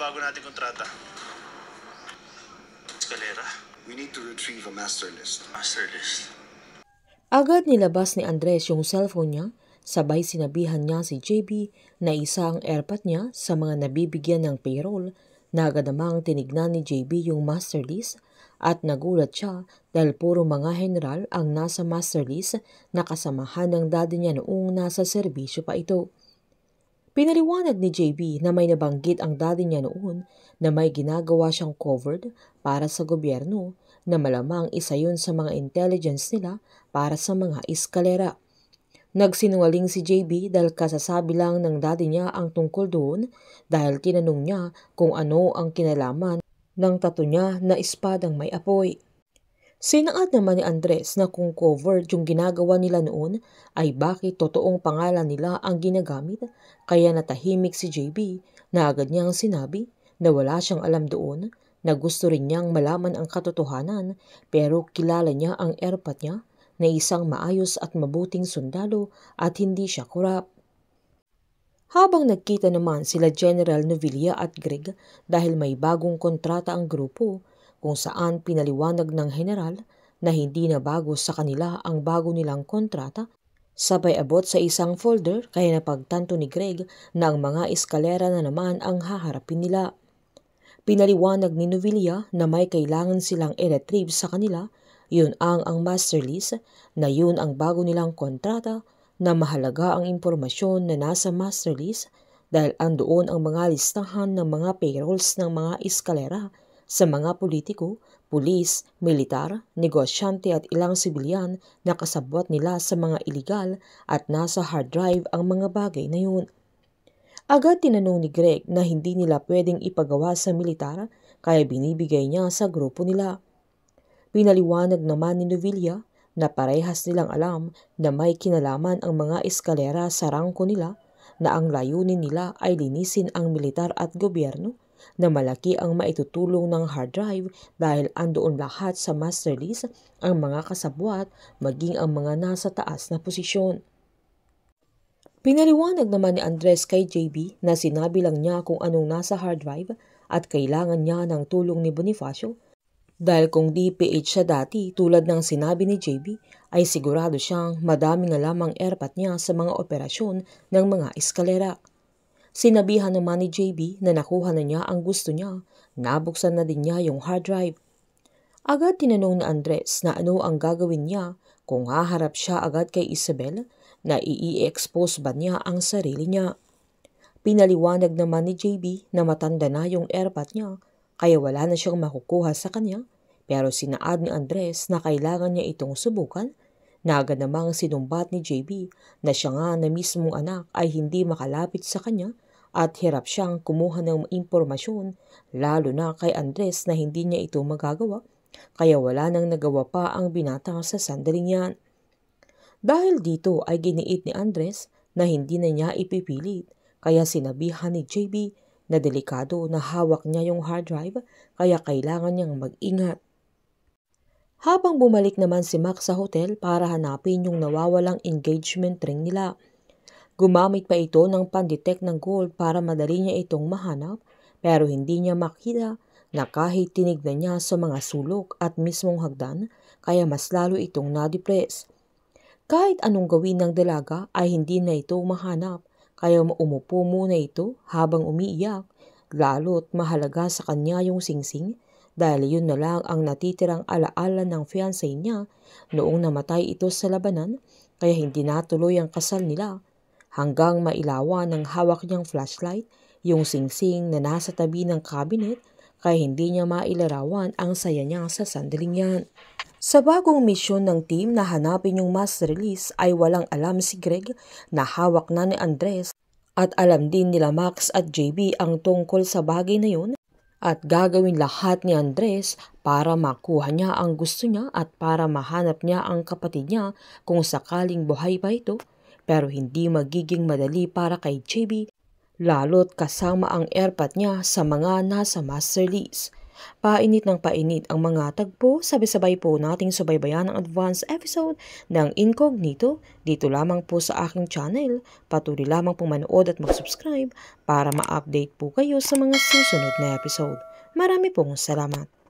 bago nating kontrata? Escalera. We need to retrieve a master list. Master list. Agad nilabas ni Andres yung cellphone niya, sabay sinabihan niya si JB na isa ang airpot niya sa mga nabibigyan ng payroll. Na agad namang tinignan ni JB yung master list at nagulat siya dahil puro mga general ang nasa master list na kasamahan ng daddy niya noong nasa serbisyo pa ito. Pinaliwanag ni JB na may nabanggit ang daddy niya noon na may ginagawa siyang covered para sa gobyerno na malamang isa yun sa mga intelligence nila para sa mga eskalera. Nagsinungaling si JB dahil kasasabi lang ng daddy niya ang tungkol doon dahil tinanong niya kung ano ang kinalaman ng tato niya na espadang may apoy. Sinaad naman ni Andres na kung covered yung ginagawa nila noon ay bakit totoong pangalan nila ang ginagamit, kaya natahimik si JB na agad niyang sinabi na wala siyang alam doon, na gusto rin niyang malaman ang katotohanan pero kilala niya ang airpot niya na isang maayos at mabuting sundalo at hindi siya korap. Habang nagkita naman sila General Novilla at Greg dahil may bagong kontrata ang grupo kung saan pinaliwanag ng general na hindi na bago sa kanila ang bago nilang kontrata, sabay abot sa isang folder kaya napagtanto ni Greg na ang mga eskalera na naman ang haharapin nila. Pinaliwanag ni Novilla na may kailangan silang i-retrieve sa kanila. Yun ang master list na yun ang bago nilang kontrata na mahalaga ang impormasyon na nasa master list dahil andoon ang mga listahan ng mga payrolls ng mga eskalera sa mga politiko, pulis, militar, negosyante at ilang sibilyan na kasabwat nila sa mga iligal at nasa hard drive ang mga bagay na yun. Agad tinanong ni Greg na hindi nila pwedeng ipagawa sa militar kaya binibigay niya sa grupo nila. Pinaliwanag naman ni Novilla na parehas nilang alam na may kinalaman ang mga eskalera sa rangko nila na ang layunin nila ay linisin ang militar at gobyerno, na malaki ang maitutulong ng hard drive dahil andoon lahat sa master list ang mga kasabwat maging ang mga nasa taas na posisyon. Pinaliwanag naman ni Andres kay JB na sinabi lang niya kung anong nasa hard drive at kailangan niya ng tulong ni Bonifacio. Dahil kung DPH siya dati tulad ng sinabi ni JB ay sigurado siyang madaming alam ang airpot niya sa mga operasyon ng mga eskalera. Sinabihan naman ni JB na nakuha na niya ang gusto niya, nabuksan na din niya yung hard drive. Agad tinanong ni Andres na ano ang gagawin niya kung haharap siya agad kay Isabel, na i-expose ba niya ang sarili niya. Pinaliwanag naman ni JB na matanda na yung airpot niya kaya wala na siyang makukuha sa kanya, pero sinaad ni Andres na kailangan niya itong subukan, na agad namang sinumbat ni JB na siya nga na mismong anak ay hindi makalapit sa kanya at hirap siyang kumuha ng impormasyon, lalo na kay Andres na hindi niya ito magagawa, kaya wala nang nagawa pa ang binata sa sandaling yan. Dahil dito ay giniit ni Andres na hindi na niya ipipilit, kaya sinabihan ni JB na delikado na hawak niya yung hard drive kaya kailangan niyang mag-ingat. Habang bumalik naman si Max sa hotel para hanapin yung nawawalang engagement ring nila, gumamit pa ito ng pandetect ng gold para madali niya itong mahanap, pero hindi niya makita na kahit tinignan niya sa mga sulok at mismong hagdan kaya mas lalo itong na-depress. Kahit anong gawin ng dalaga ay hindi na ito mahanap, kaya umupo muna ito habang umiiyak, lalo't mahalaga sa kanya yung singsing dahil yun na lang ang natitirang alaala ng fiancé niya noong namatay ito sa labanan, kaya hindi natuloy ang kasal nila hanggang mailawan ng hawak niyang flashlight yung singsing na nasa tabi ng cabinet, kaya hindi niya mailarawan ang saya niya sa sandaling yan. Sa bagong misyon ng team na hanapin yung master list ay walang alam si Greg na hawak na ni Andres at alam din nila Max at JB ang tungkol sa bagay na yun at gagawin lahat ni Andres para makuha niya ang gusto niya at para mahanap niya ang kapatid niya kung sakaling buhay pa ito, pero hindi magiging madali para kay JB lalo't kasama ang airpot niya sa mga nasa master list. Painit ng painit ang mga tagpo, sabay-sabay po nating subaybayan ang advance episode ng Incognito dito lamang po sa aking channel. Patuloy lamang pong manood at mag-subscribe para ma-update po kayo sa mga susunod na episode. Marami pong salamat.